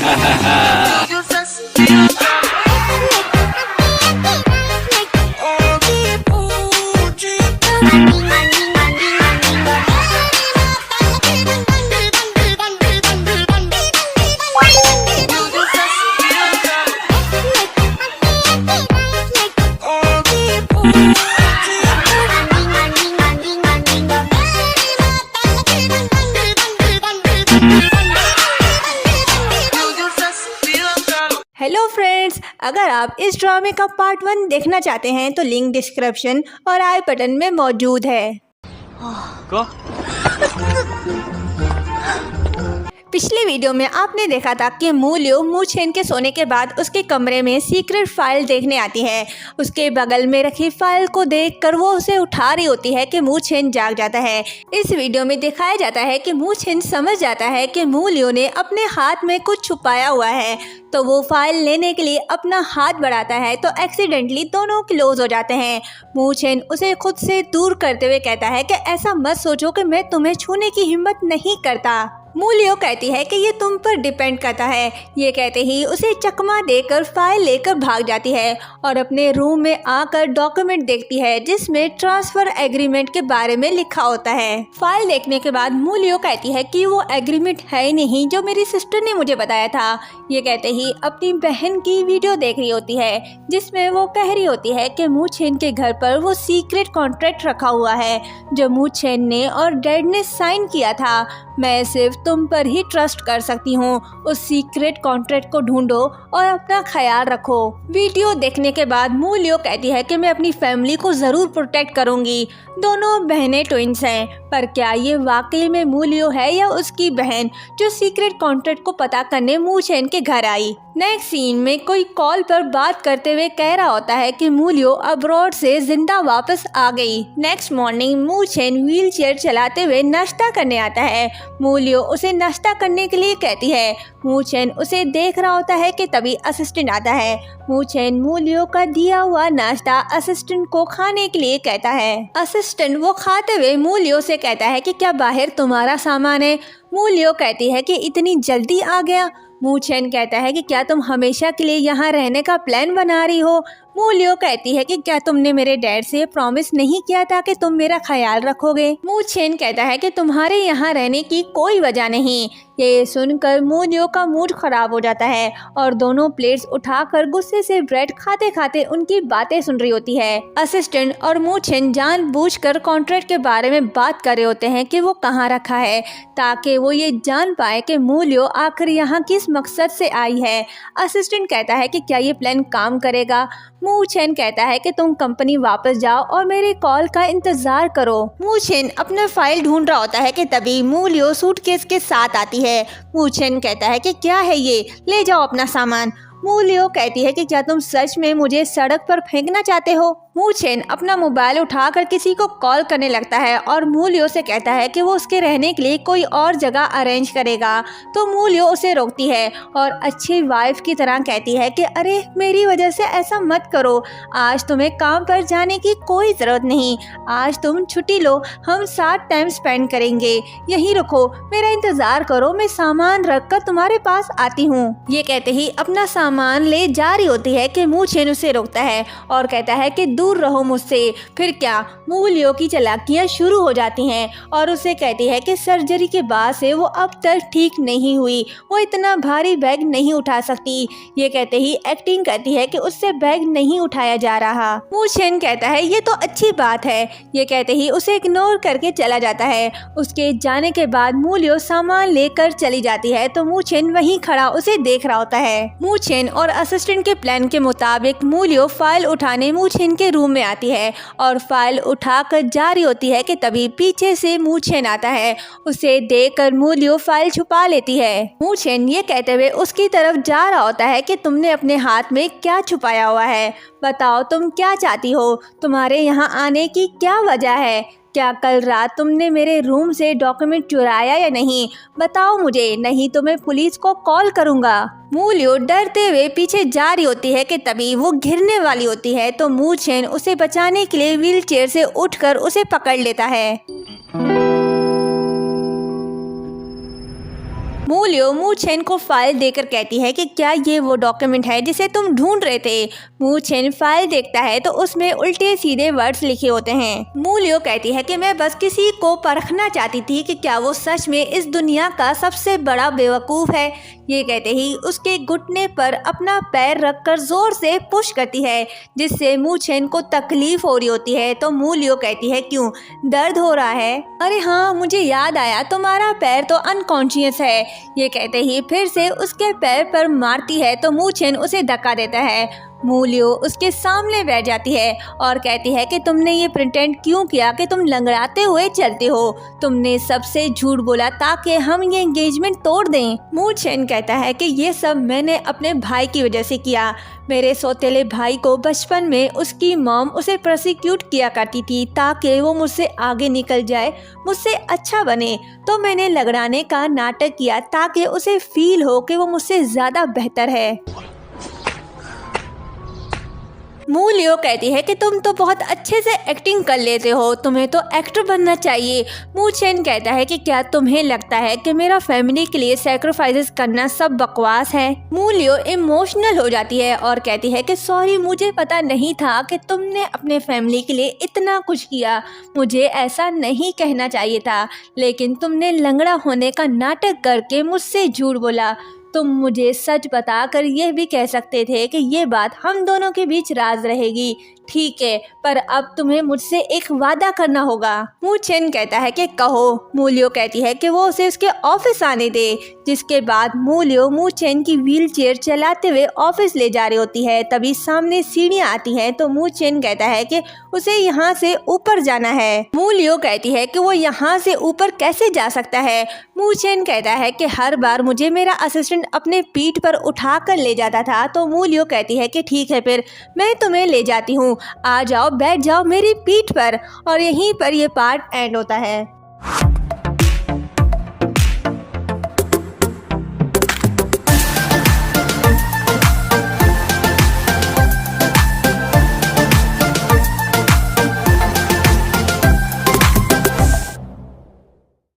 Hello friends, अगर आप इस ड्रामे का पार्ट 1 देखना चाहते हैं तो लिंक डिस्क्रिप्शन और आई बटन में मौजूद है। पिछले वीडियो में आपने देखा था कि मू लियो मू छेन के सोने के बाद उसके कमरे में सीक्रेट फाइल देखने आती है। उसके बगल में रखी फाइल को देखकर वो उसे उठा रही होती है कि मू छेन जाग जाता है। इस वीडियो में दिखाया जाता है कि मू छेन समझ जाता है कि मू लियो ने अपने हाथ में कुछ छुपाया हुआ है, तो वो फाइल लेने के लिए अपना हाथ बढ़ाता है तो एक्सीडेंटली दोनों क्लोज हो जाते हैं। मू छेन उसे खुद से दूर करते हुए कहता है कि ऐसा मत सोचो कि मैं तुम्हें छूने की हिम्मत नहीं करता। मू लियो कहती है कि ये तुम पर डिपेंड करता है। ये कहते ही उसे चकमा देकर फाइल लेकर भाग जाती है और अपने रूम में आकर डॉक्यूमेंट देखती है जिसमें ट्रांसफर एग्रीमेंट के बारे में लिखा होता है। फाइल देखने के बाद मू लियो कहती है कि वो एग्रीमेंट है ही नहीं जो मेरी सिस्टर ने मुझे बताया था। ये कहते ही अपनी बहन की वीडियो देख रही होती है जिसमें वो कह रही होती है कि मू छेन के घर पर वो सीक्रेट कॉन्ट्रैक्ट रखा हुआ है जो मू छेन ने और डैड ने साइन किया था। मैं सिर्फ तुम पर ही ट्रस्ट कर सकती हूँ। उस सीक्रेट कॉन्ट्रैक्ट को ढूंढो और अपना ख्याल रखो। वीडियो देखने के बाद मू लियो कहती है कि मैं अपनी फैमिली को ज़रूर प्रोटेक्ट करूँगी। दोनों बहनें ट्विंस हैं, पर क्या ये वाकई में मू लियो है या उसकी बहन जो सीक्रेट कॉन्ट्रैक्ट को पता करने मू छेन के घर आई। नेक्स्ट सीन में कोई कॉल पर बात करते हुए कह रहा होता है कि मू लियो अब्रॉड से जिंदा वापस आ गई। नेक्स्ट मॉर्निंग मू छेन व्हील चेयर चलाते हुए नाश्ता करने आता है। मू लियो उसे नाश्ता करने के लिए कहती है। मू छेन उसे देख रहा होता है कि तभी असिस्टेंट आता है। मू छेन मू लियो का दिया हुआ नाश्ता असिस्टेंट को खाने के लिए कहता है। असिस्टेंट वो खाते हुए मू लियो से कहता है कि क्या बाहर तुम्हारा सामान है। मू लियो कहती है कि इतनी जल्दी आ गया। मू छेन कहता है कि क्या तुम हमेशा के लिए यहाँ रहने का प्लान बना रही हो। मू लियो कहती है कि क्या तुमने मेरे डैड से प्रॉमिस नहीं किया था कि तुम मेरा ख्याल रखोगे। मू छेन कहता है कि तुम्हारे यहाँ रहने की कोई वजह नहीं। ये सुनकर मू लियो का मूड खराब हो जाता है और दोनों प्लेट्स उठाकर गुस्से से ब्रेड खाते खाते उनकी बातें सुन रही होती है। असिस्टेंट और मू छेन जानबूझकर कॉन्ट्रैक्ट के बारे में बात कर रहे होते हैं कि वो कहाँ रखा है, ताकि वो ये जान पाए कि मू लियो आखिर यहाँ किस मकसद से आई है। असिस्टेंट कहता है कि क्या ये प्लान काम करेगा। मू छेन कहता है कि तुम कंपनी वापस जाओ और मेरे कॉल का इंतजार करो। मू छेन अपना फाइल ढूंढ रहा होता है कि तभी मू लियो सूटकेस के साथ आती है। मू छेन कहता है कि क्या है ये, ले जाओ अपना सामान। मू लियो कहती है कि क्या तुम सच में मुझे सड़क पर फेंकना चाहते हो। मू छेन अपना मोबाइल उठाकर किसी को कॉल करने लगता है और मू लियो से कहता है कि वो उसके रहने के लिए कोई और जगह अरेंज करेगा। तो मू लियो उसे रोकती है और अच्छी वाइफ की तरह कहती है कि अरे मेरी वजह से ऐसा मत करो, आज तुम्हें काम पर जाने की कोई ज़रूरत नहीं, आज तुम छुट्टी लो, हम साथ टाइम स्पेंड करेंगे, यहीं रुको, मेरा इंतज़ार करो, मैं सामान रख कर तुम्हारे पास आती हूँ। ये कहते ही अपना सामान ले जा रही होती है कि मू छेन उसे रोकता है और कहता है कि दूर रहो मुझसे। फिर क्या, मू लियो की चालाकियां शुरू हो जाती हैं और उसे कहती है कि सर्जरी के बाद से वो अब तक ठीक नहीं हुई, वो इतना भारी बैग नहीं उठा सकती। ये कहते ही एक्टिंग करती है कि उससे बैग नहीं उठाया जा रहा। मू छेन कहता है ये तो अच्छी बात है। ये कहते ही उसे इग्नोर करके चला जाता है। उसके जाने के बाद मू लियो सामान लेकर चली जाती है तो मू छेन वहीं खड़ा उसे देख रहा होता है। मू छेन और असिस्टेंट के प्लान के मुताबिक मू लियो फाइल उठाने मू छेन के रूम में आती है और फाइल उठाकर जा रही होती है कि तभी पीछे से मू छेन आता है। उसे देखकर मू लियो फाइल छुपा लेती है। मू छेन ये कहते हुए उसकी तरफ जा रहा होता है कि तुमने अपने हाथ में क्या छुपाया हुआ है, बताओ तुम क्या चाहती हो, तुम्हारे यहाँ आने की क्या वजह है, क्या कल रात तुमने मेरे रूम से डॉक्यूमेंट चुराया या नहीं, बताओ मुझे, नहीं तो मैं पुलिस को कॉल करूँगा। मू लियो डरते हुए पीछे जा रही होती है कि तभी वो गिरने वाली होती है तो मू छेन उसे बचाने के लिए व्हील चेयर से उठकर उसे पकड़ लेता है। मूलियो मू छेन को फाइल देकर कहती है कि क्या ये वो डॉक्यूमेंट है जिसे तुम ढूंढ रहे थे। मू छेन फाइल देखता है तो उसमें उल्टे सीधे वर्ड्स लिखे होते हैं। मूलियो कहती है कि मैं बस किसी को परखना चाहती थी कि क्या वो सच में इस दुनिया का सबसे बड़ा बेवकूफ़ है। ये कहते ही उसके घुटने पर अपना पैर रखकर जोर से पुश करती है, जिससे मू छेन को तकलीफ हो रही होती है। तो मूलियो कहती है क्यों, दर्द हो रहा है? अरे हाँ, मुझे याद आया, तुम्हारा पैर तो अनकॉन्शियस है। ये कहते ही फिर से उसके पैर पर मारती है तो मू छेन उसे धक्का देता है। मूलियो उसके सामने बैठ जाती है और कहती है कि तुमने ये प्रिटेंड क्यों किया कि तुम लंगड़ाते हुए चलते हो। तुमने सबसे झूठ बोला ताकि हम ये एंगेजमेंट तोड़ दें। मू छेन कहता है कि ये सब मैंने अपने भाई की वजह से किया। मेरे सौतेले भाई को बचपन में उसकी मॉम उसे प्रोसिक्यूट किया करती थी ताकि वो मुझसे आगे निकल जाए, मुझसे अच्छा बने। तो मैंने लगड़ाने का नाटक किया ताकि उसे फील हो कि वो मुझसे ज़्यादा बेहतर है। मूलियो कहती है कि तुम तो बहुत अच्छे से एक्टिंग कर लेते हो, तुम्हें तो एक्टर बनना चाहिए। मू छेन कहता है कि क्या तुम्हें लगता है कि मेरा फैमिली के लिए सैक्रिफाइसेस करना सब बकवास है। मूलियो इमोशनल हो जाती है और कहती है कि सॉरी, मुझे पता नहीं था कि तुमने अपने फैमिली के लिए इतना कुछ किया। मुझे ऐसा नहीं कहना चाहिए था, लेकिन तुमने लंगड़ा होने का नाटक करके मुझसे झूठ बोला। तुम मुझे सच बताकर यह भी कह सकते थे कि ये बात हम दोनों के बीच राज रहेगी। ठीक है, पर अब तुम्हें मुझसे एक वादा करना होगा। मू छेन कहता है कि कहो। मूलियो कहती है कि वो उसे उसके ऑफिस आने दे, जिसके बाद मूलियो मू छेन की व्हील चेयर चलाते हुए ऑफिस ले जा रही होती है। तभी सामने सीढ़ियाँ आती हैं तो मू छेन कहता है कि उसे यहाँ से ऊपर जाना है। मूलियो कहती है कि वो यहाँ से ऊपर कैसे जा सकता है। मू छेन कहता है कि हर बार मुझे मेरा असिस्टेंट अपने पीठ पर उठा कर ले जाता था। तो मूलियो कहती है कि ठीक है, फिर मैं तुम्हें ले जाती हूँ, आ जाओ, बैठ जाओ मेरी पीठ पर। और यहीं पर यह पार्ट एंड होता है।